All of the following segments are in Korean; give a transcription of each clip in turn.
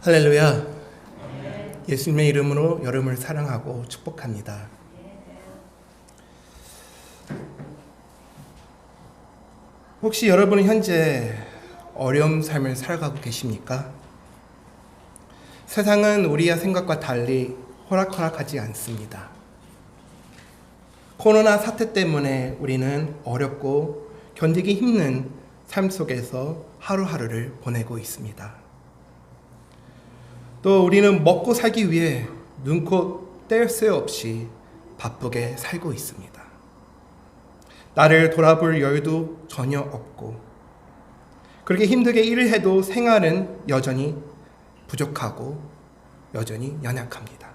할렐루야. 예수님의 이름으로 여러분을 사랑하고 축복합니다. 혹시 여러분은 현재 어려운 삶을 살아가고 계십니까? 세상은 우리의 생각과 달리 호락호락하지 않습니다. 코로나 사태 때문에 우리는 어렵고 견디기 힘든 삶 속에서 하루하루를 보내고 있습니다. 또 우리는 먹고 살기 위해 눈코 뗄 새 없이 바쁘게 살고 있습니다. 나를 돌아볼 여유도 전혀 없고, 그렇게 힘들게 일을 해도 생활은 여전히 부족하고 여전히 연약합니다.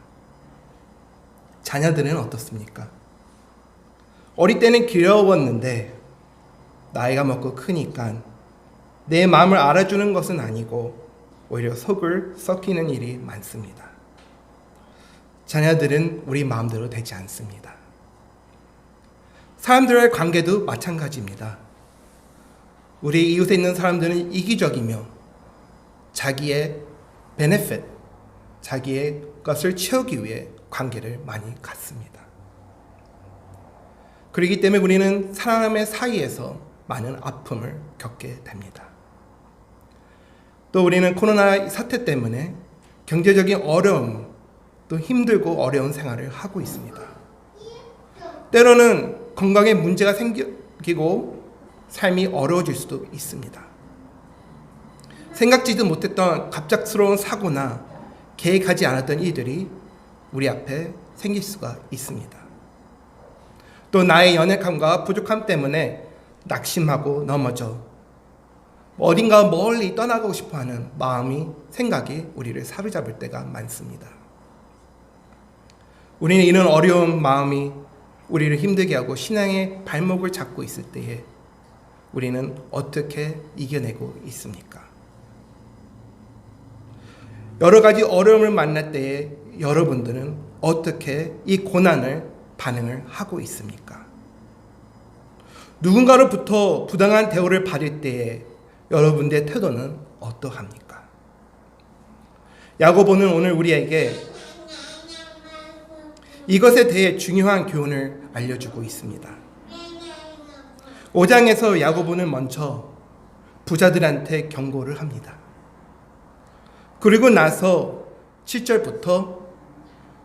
자녀들은 어떻습니까? 어릴 때는 귀여웠는데 나이가 먹고 크니까 내 마음을 알아주는 것은 아니고 오히려 속을 썩히는 일이 많습니다. 자녀들은 우리 마음대로 되지 않습니다. 사람들과의 관계도 마찬가지입니다. 우리 이웃에 있는 사람들은 이기적이며 자기의 베네핏, 자기의 것을 채우기 위해 관계를 많이 갖습니다. 그렇기 때문에 우리는 사람의 사이에서 많은 아픔을 겪게 됩니다. 또 우리는 코로나 사태 때문에 경제적인 어려움, 또 힘들고 어려운 생활을 하고 있습니다. 때로는 건강에 문제가 생기고 삶이 어려워질 수도 있습니다. 생각지도 못했던 갑작스러운 사고나 계획하지 않았던 일들이 우리 앞에 생길 수가 있습니다. 또 나의 연약함과 부족함 때문에 낙심하고 넘어져 어딘가 멀리 떠나가고 싶어하는 마음이, 생각이 우리를 사로잡을 때가 많습니다. 우리는 이런 어려운 마음이 우리를 힘들게 하고 신앙의 발목을 잡고 있을 때에 우리는 어떻게 이겨내고 있습니까? 여러 가지 어려움을 만날 때에 여러분들은 어떻게 이 고난을 반응을 하고 있습니까? 누군가로부터 부당한 대우를 받을 때에 여러분들의 태도는 어떠합니까? 야고보는 오늘 우리에게 이것에 대해 중요한 교훈을 알려주고 있습니다. 5장에서 야고보는 먼저 부자들한테 경고를 합니다. 그리고 나서 7절부터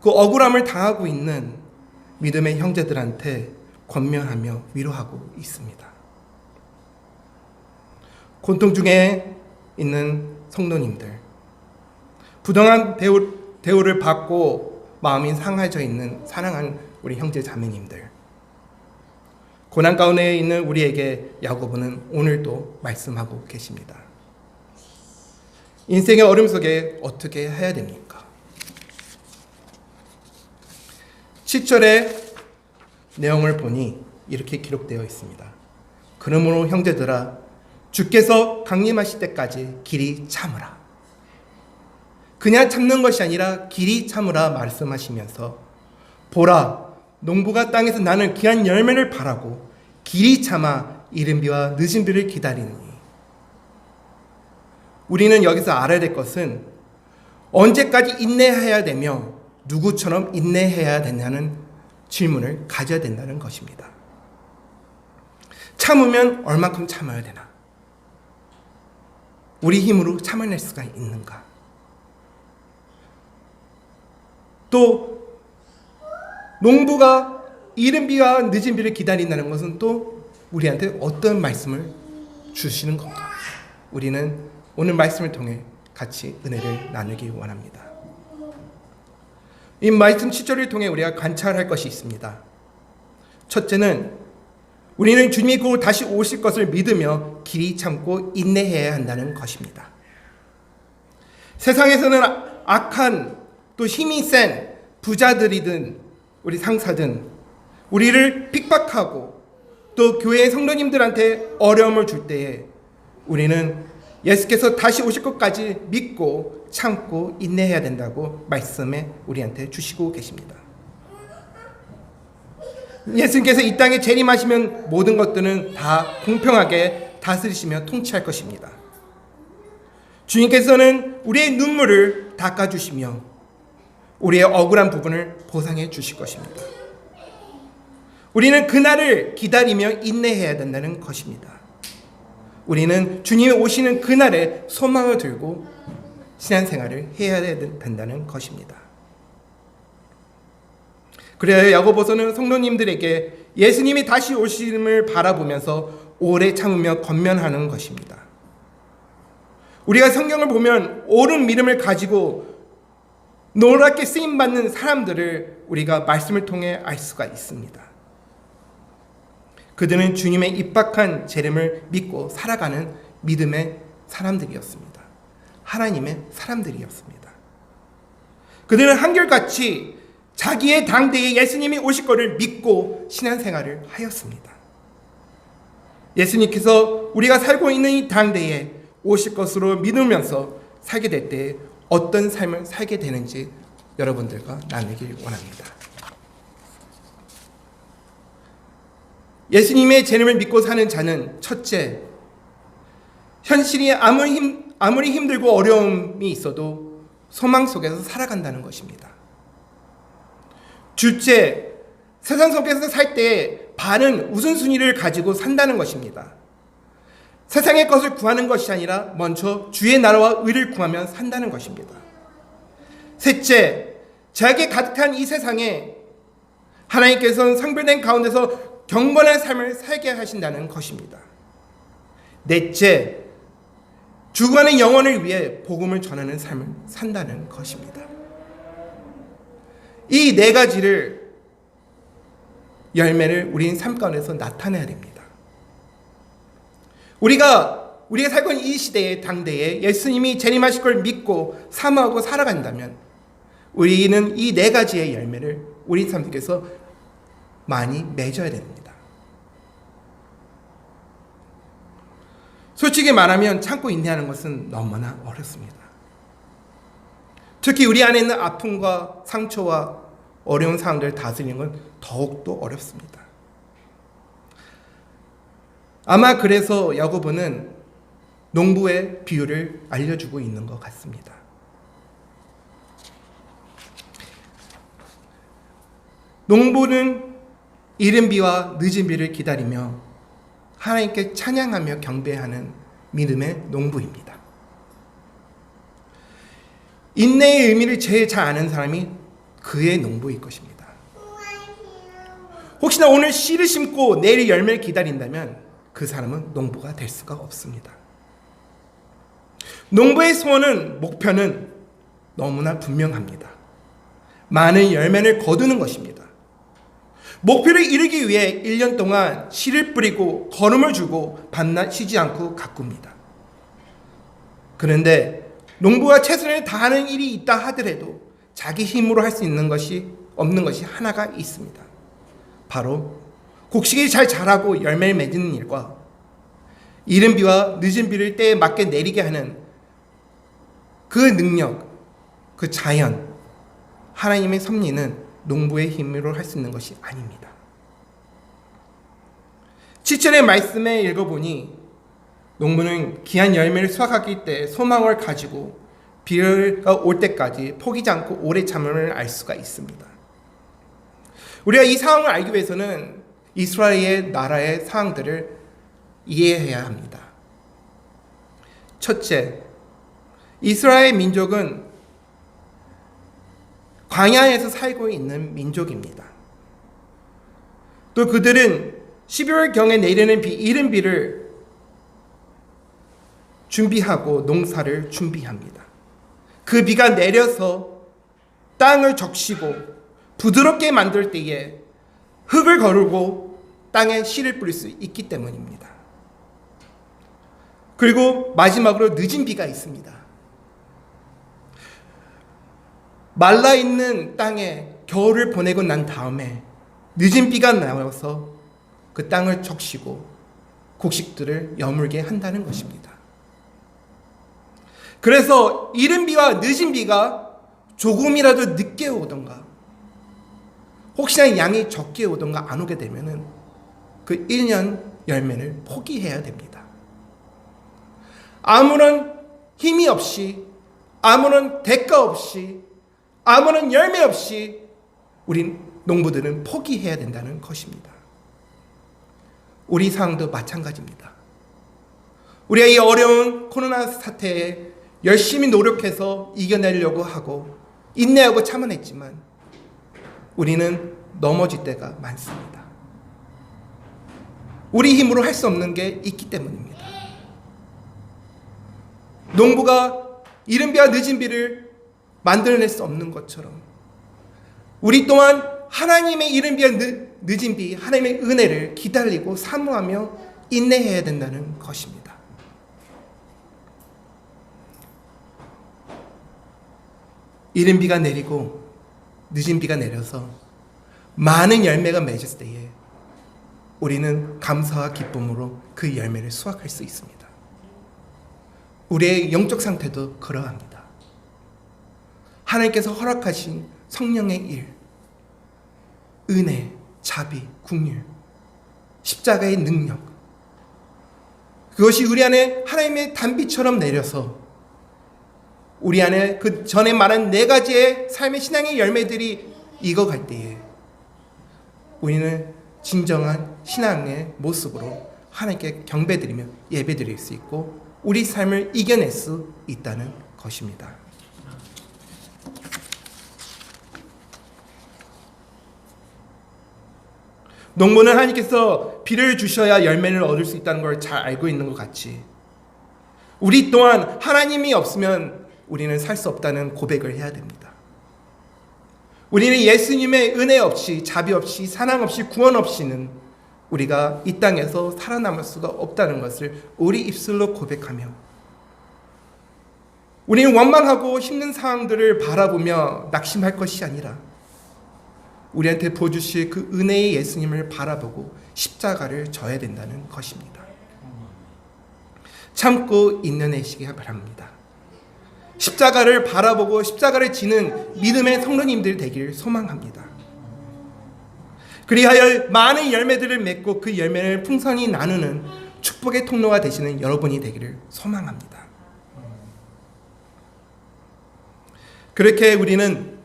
그 억울함을 당하고 있는 믿음의 형제들한테 권면하며 위로하고 있습니다. 고통 중에 있는 성도님들, 부당한 대우를 받고 마음이 상해져 있는 사랑하는 우리 형제 자매님들, 고난 가운데 있는 우리에게 야고보는 오늘도 말씀하고 계십니다. 인생의 어려움 속에 어떻게 해야 됩니까? 7절의 내용을 보니 이렇게 기록되어 있습니다. 그러므로 형제들아, 주께서 강림하실 때까지 길이 참으라. 그냥 참는 것이 아니라 길이 참으라 말씀하시면서, 보라, 농부가 땅에서 나는 귀한 열매를 바라고 길이 참아 이른 비와 늦은 비를 기다리니. 우리는 여기서 알아야 될 것은 언제까지 인내해야 되며 누구처럼 인내해야 되냐는 질문을 가져야 된다는 것입니다. 참으면 얼마큼 참아야 되나? 우리 힘으로 참아낼 수가 있는가? 또 농부가 이른 비와 늦은 비를 기다린다는 것은 또 우리한테 어떤 말씀을 주시는 건가? 우리는 오늘 말씀을 통해 같이 은혜를 나누기 원합니다. 이 말씀 7절을 통해 우리가 관찰할 것이 있습니다. 첫째는 우리는 주님이 곧 다시 오실 것을 믿으며 길이 참고 인내해야 한다는 것입니다. 세상에서는 악한, 또 힘이 센 부자들이든 우리 상사든 우리를 핍박하고 또 교회의 성도님들한테 어려움을 줄 때에 우리는 예수께서 다시 오실 것까지 믿고 참고 인내해야 된다고 말씀에 우리한테 주시고 계십니다. 예수님께서 이 땅에 재림하시면 모든 것들은 다 공평하게 다스리시며 통치할 것입니다. 주님께서는 우리의 눈물을 닦아주시며 우리의 억울한 부분을 보상해 주실 것입니다. 우리는 그날을 기다리며 인내해야 된다는 것입니다. 우리는 주님이 오시는 그날에 소망을 들고 신앙생활을 해야 된다는 것입니다. 그래야 야고보서는 성도님들에게 예수님이 다시 오심을 바라보면서 오래 참으며 권면하는 것입니다. 우리가 성경을 보면 옳은 믿음을 가지고 노랗게 쓰임받는 사람들을 우리가 말씀을 통해 알 수가 있습니다. 그들은 주님의 입박한 재림을 믿고 살아가는 믿음의 사람들이었습니다. 하나님의 사람들이었습니다. 그들은 한결같이 자기의 당대에 예수님이 오실 것을 믿고 신앙생활을 하였습니다. 예수님께서 우리가 살고 있는 이 당대에 오실 것으로 믿으면서 살게 될 때 어떤 삶을 살게 되는지 여러분들과 나누길 원합니다. 예수님의 재림을 믿고 사는 자는 첫째, 현실이 아무리 힘들고 어려움이 있어도 소망 속에서 살아간다는 것입니다. 둘째, 세상 속에서 살 때 바른 우선순위를 가지고 산다는 것입니다. 세상의 것을 구하는 것이 아니라 먼저 주의 나라와 의를 구하며 산다는 것입니다. 셋째, 죄악에 가득한 이 세상에 하나님께서는 성별된 가운데서 경건한 삶을 살게 하신다는 것입니다. 넷째, 죽어가는 영혼을 위해 복음을 전하는 삶을 산다는 것입니다. 이 네 가지를 열매를 우리는 삶 가운데서 나타내야 됩니다. 우리가 살고 있는 이 시대의 당대에 예수님이 재림하실 걸 믿고 사모하고 살아간다면 우리는 이 네 가지의 열매를 우리 삶 속에서 많이 맺어야 됩니다. 솔직히 말하면 참고 인내하는 것은 너무나 어렵습니다. 특히 우리 안에 있는 아픔과 상처와 어려운 상황들을 다스리는 건 더욱더 어렵습니다. 아마 그래서 야고보는 농부의 비유를 알려주고 있는 것 같습니다. 농부는 이른 비와 늦은 비를 기다리며 하나님께 찬양하며 경배하는 믿음의 농부입니다. 인내의 의미를 제일 잘 아는 사람이 그의 농부일 것입니다. 혹시나 오늘 씨를 심고 내일 열매를 기다린다면 그 사람은 농부가 될 수가 없습니다. 농부의 소원은, 목표는 너무나 분명합니다. 많은 열매를 거두는 것입니다. 목표를 이루기 위해 1년 동안 씨를 뿌리고 거름을 주고 밤낮 쉬지 않고 가꿉니다. 그런데 농부가 최선을 다하는 일이 있다 하더라도 자기 힘으로 할 수 있는 것이 없는 것이 하나가 있습니다. 바로 곡식이 잘 자라고 열매를 맺는 일과 이른 비와 늦은 비를 때에 맞게 내리게 하는 그 능력, 그 자연, 하나님의 섭리는 농부의 힘으로 할 수 있는 것이 아닙니다. 7절의 말씀에 읽어보니 농부는 귀한 열매를 수확하기 때 소망을 가지고 비가 올 때까지 포기지 않고 오래 참음을 알 수가 있습니다. 우리가 이 상황을 알기 위해서는 이스라엘의 나라의 상황들을 이해해야 합니다. 첫째, 이스라엘 민족은 광야에서 살고 있는 민족입니다. 또 그들은 12월경에 내리는 비, 이른 비를 준비하고 농사를 준비합니다. 그 비가 내려서 땅을 적시고 부드럽게 만들 때에 흙을 거르고 땅에 씨를 뿌릴 수 있기 때문입니다. 그리고 마지막으로 늦은 비가 있습니다. 말라있는 땅에 겨울을 보내고 난 다음에 늦은 비가 나와서 그 땅을 적시고 곡식들을 여물게 한다는 것입니다. 그래서 이른 비와 늦은 비가 조금이라도 늦게 오던가 혹시나 양이 적게 오던가 안 오게 되면은 그 1년 열매를 포기해야 됩니다. 아무런 힘이 없이, 아무런 대가 없이, 아무런 열매 없이 우리 농부들은 포기해야 된다는 것입니다. 우리 상황도 마찬가지입니다. 우리가 이 어려운 코로나 사태에 열심히 노력해서 이겨내려고 하고 인내하고 참아냈지만 우리는 넘어질 때가 많습니다. 우리 힘으로 할 수 없는 게 있기 때문입니다. 농부가 이른 비와 늦은 비를 만들어낼 수 없는 것처럼 우리 또한 하나님의 이른 비와 늦은 비, 하나님의 은혜를 기다리고 사모하며 인내해야 된다는 것입니다. 이른 비가 내리고 늦은 비가 내려서 많은 열매가 맺었을 때에 우리는 감사와 기쁨으로 그 열매를 수확할 수 있습니다. 우리의 영적 상태도 그러합니다. 하나님께서 허락하신 성령의 일, 은혜, 자비, 긍휼, 십자가의 능력, 그것이 우리 안에 하나님의 단비처럼 내려서 우리 안에 그 전에 말한 네 가지의 삶의 신앙의 열매들이 익어갈 때에 우리는 진정한 신앙의 모습으로 하나님께 경배드리며 예배드릴 수 있고 우리 삶을 이겨낼 수 있다는 것입니다. 농부는 하나님께서 비를 주셔야 열매를 얻을 수 있다는 걸 잘 알고 있는 것 같이 우리 또한 하나님이 없으면 우리는 살 수 없다는 고백을 해야 됩니다. 우리는 예수님의 은혜 없이, 자비 없이, 사랑 없이, 구원 없이는 우리가 이 땅에서 살아남을 수가 없다는 것을 우리 입술로 고백하며 우리는 원망하고 힘든 상황들을 바라보며 낙심할 것이 아니라 우리한테 보여주실 그 은혜의 예수님을 바라보고 십자가를 져야 된다는 것입니다. 참고 인내내시기 바랍니다. 십자가를 바라보고 십자가를 지는 믿음의 성도님들 되기를 소망합니다. 그리하여 많은 열매들을 맺고 그 열매를 풍성히 나누는 축복의 통로가 되시는 여러분이 되기를 소망합니다. 그렇게 우리는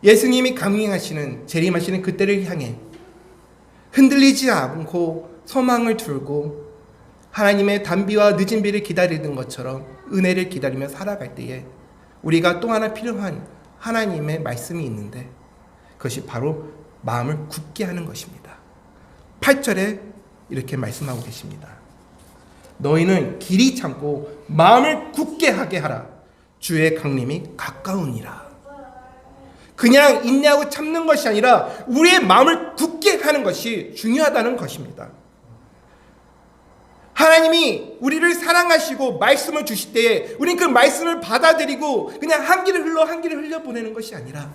예수님이 강림하시는 재림하시는 그때를 향해 흔들리지 않고 소망을 두고 하나님의 단비와 늦은 비를 기다리는 것처럼 은혜를 기다리며 살아갈 때에 우리가 또 하나 필요한 하나님의 말씀이 있는데 그것이 바로 마음을 굳게 하는 것입니다. 8절에 이렇게 말씀하고 계십니다. 너희는 길이 참고 마음을 굳게 하게 하라. 주의 강림이 가까우니라. 그냥 인내하고 참는 것이 아니라 우리의 마음을 굳게 하는 것이 중요하다는 것입니다. 하나님이 우리를 사랑하시고 말씀을 주실 때에 우리는 그 말씀을 받아들이고 그냥 한 길을 흘려보내는 것이 아니라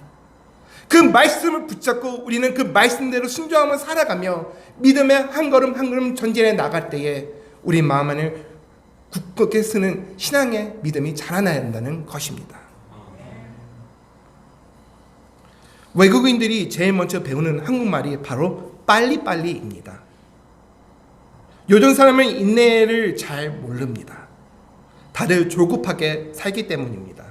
그 말씀을 붙잡고 우리는 그 말씀대로 순종하며 살아가며 믿음의 한 걸음 한 걸음 전진해 나갈 때에 우리 마음 안을 굳게 쓰는 신앙의 믿음이 자라나야 한다는 것입니다. 외국인들이 제일 먼저 배우는 한국말이 바로 빨리빨리입니다. 요즘 사람은 인내를 잘 모릅니다. 다들 조급하게 살기 때문입니다.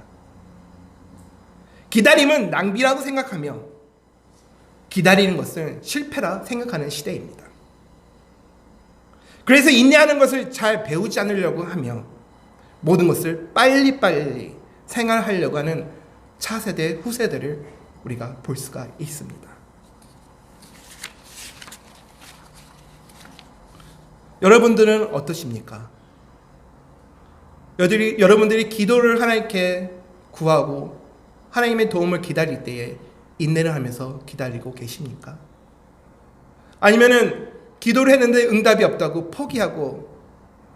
기다림은 낭비라고 생각하며 기다리는 것은 실패라 생각하는 시대입니다. 그래서 인내하는 것을 잘 배우지 않으려고 하며 모든 것을 빨리빨리 생활하려고 하는 차세대, 후세대를 우리가 볼 수가 있습니다. 여러분들은 어떠십니까? 여러분들이 기도를 하나님께 구하고 하나님의 도움을 기다릴 때에 인내를 하면서 기다리고 계십니까? 아니면은 기도를 했는데 응답이 없다고 포기하고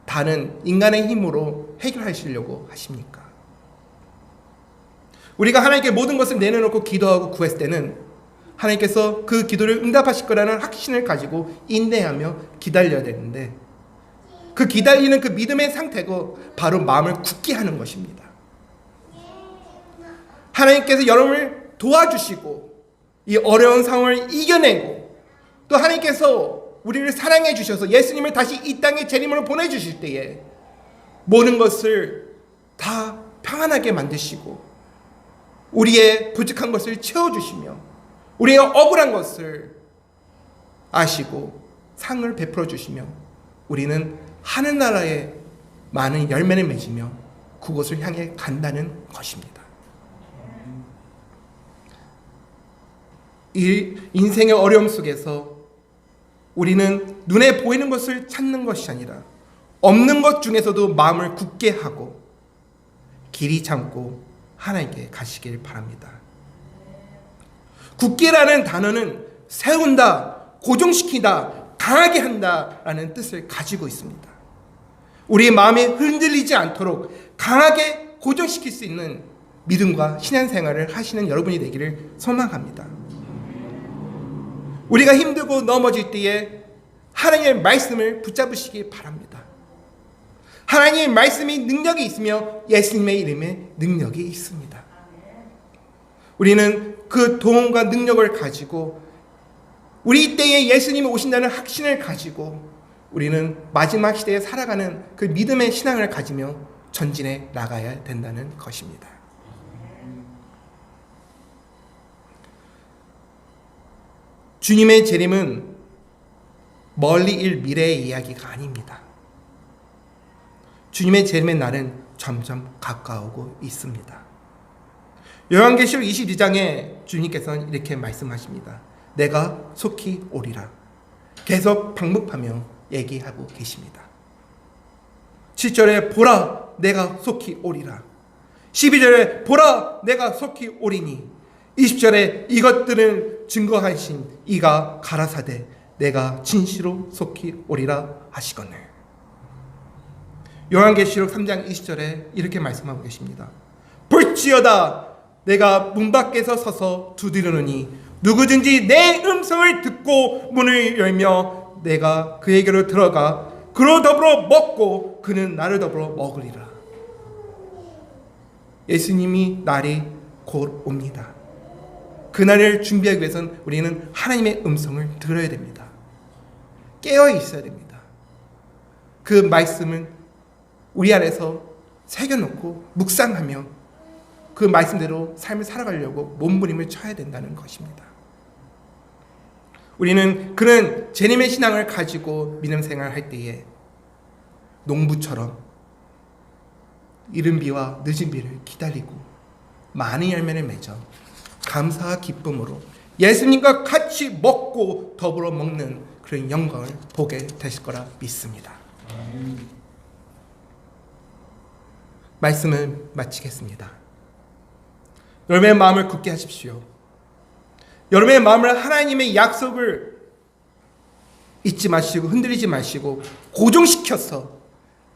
다른 인간의 힘으로 해결하시려고 하십니까? 우리가 하나님께 모든 것을 내려놓고 기도하고 구했을 때는 하나님께서 그 기도를 응답하실 거라는 확신을 가지고 인내하며 기다려야 되는데 그 기다리는 그 믿음의 상태고 바로 마음을 굳게 하는 것입니다. 하나님께서 여러분을 도와주시고 이 어려운 상황을 이겨내고 또 하나님께서 우리를 사랑해 주셔서 예수님을 다시 이 땅에 재림으로 보내주실 때에 모든 것을 다 평안하게 만드시고 우리의 부족한 것을 채워주시며 우리의 억울한 것을 아시고 상을 베풀어 주시며 우리는 하늘나라에 많은 열매를 맺으며 그곳을 향해 간다는 것입니다. 이 인생의 어려움 속에서 우리는 눈에 보이는 것을 찾는 것이 아니라 없는 것 중에서도 마음을 굳게 하고 길이 참고 하나님께 가시길 바랍니다. 굳게라는 단어는 세운다, 고정시키다, 강하게 한다라는 뜻을 가지고 있습니다. 우리의 마음이 흔들리지 않도록 강하게 고정시킬 수 있는 믿음과 신앙생활을 하시는 여러분이 되기를 소망합니다. 우리가 힘들고 넘어질 때에 하나님의 말씀을 붙잡으시기 바랍니다. 하나님의 말씀이 능력이 있으며 예수님의 이름에 능력이 있습니다. 우리는 그 도움과 능력을 가지고 우리 때에 예수님이 오신다는 확신을 가지고 우리는 마지막 시대에 살아가는 그 믿음의 신앙을 가지며 전진해 나가야 된다는 것입니다. 주님의 재림은 멀리 일 미래의 이야기가 아닙니다. 주님의 재림의 날은 점점 가까우고 있습니다. 요한계시록 22장에 주님께서는 이렇게 말씀하십니다. 내가 속히 오리라. 계속 반복하며 얘기하고 계십니다. 7절에 보라 내가 속히 오리라. 12절에 보라 내가 속히 오리니. 20절에 이것들을 증거하신 이가 가라사대 내가 진시로 속히 오리라 하시거늘. 요한계시록 3장 20절에 이렇게 말씀하고 계십니다. 볼지어다 내가 문 밖에서 서서 두드리노니 누구든지 내 음성을 듣고 문을 열며 내가 그에게로 들어가 그로 더불어 먹고 그는 나를 더불어 먹으리라. 예수님이 날이 곧 옵니다. 그날을 준비하기 위해서는 우리는 하나님의 음성을 들어야 됩니다. 깨어 있어야 됩니다. 그 말씀은 우리 안에서 새겨놓고 묵상하며 그 말씀대로 삶을 살아가려고 몸부림을 쳐야 된다는 것입니다. 우리는 그런 재림의 신앙을 가지고 믿음 생활할 때에 농부처럼 이른 비와 늦은 비를 기다리고 많은 열매를 맺어 감사와 기쁨으로 예수님과 같이 먹고 더불어 먹는 그런 영광을 보게 되실 거라 믿습니다. 말씀을 마치겠습니다. 여러분의 마음을 굳게 하십시오. 여러분의 마음을 하나님의 약속을 잊지 마시고 흔들리지 마시고 고정시켜서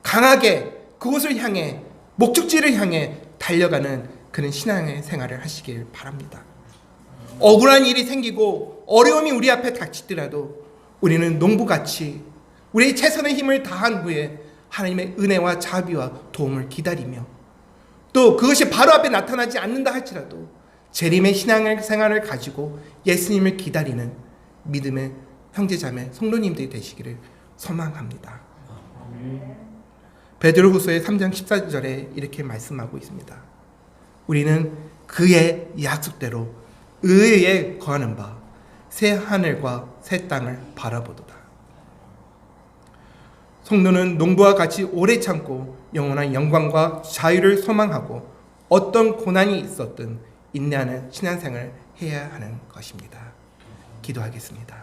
강하게 그곳을 향해 목적지를 향해 달려가는 그런 신앙의 생활을 하시길 바랍니다. 억울한 일이 생기고 어려움이 우리 앞에 닥치더라도 우리는 농부같이 우리의 최선의 힘을 다한 후에 하나님의 은혜와 자비와 도움을 기다리며 또 그것이 바로 앞에 나타나지 않는다 할지라도 재림의 신앙생활을 가지고 예수님을 기다리는 믿음의 형제자매 성도님들이 되시기를 소망합니다. 베드로후서의 3장 14절에 이렇게 말씀하고 있습니다. 우리는 그의 약속대로 의에 거하는 바 새 하늘과 새 땅을 바라보도다. 성도는 농부와 같이 오래 참고 영원한 영광과 자유를 소망하고 어떤 고난이 있었든 인내하는 신앙생활을 해야 하는 것입니다. 기도하겠습니다.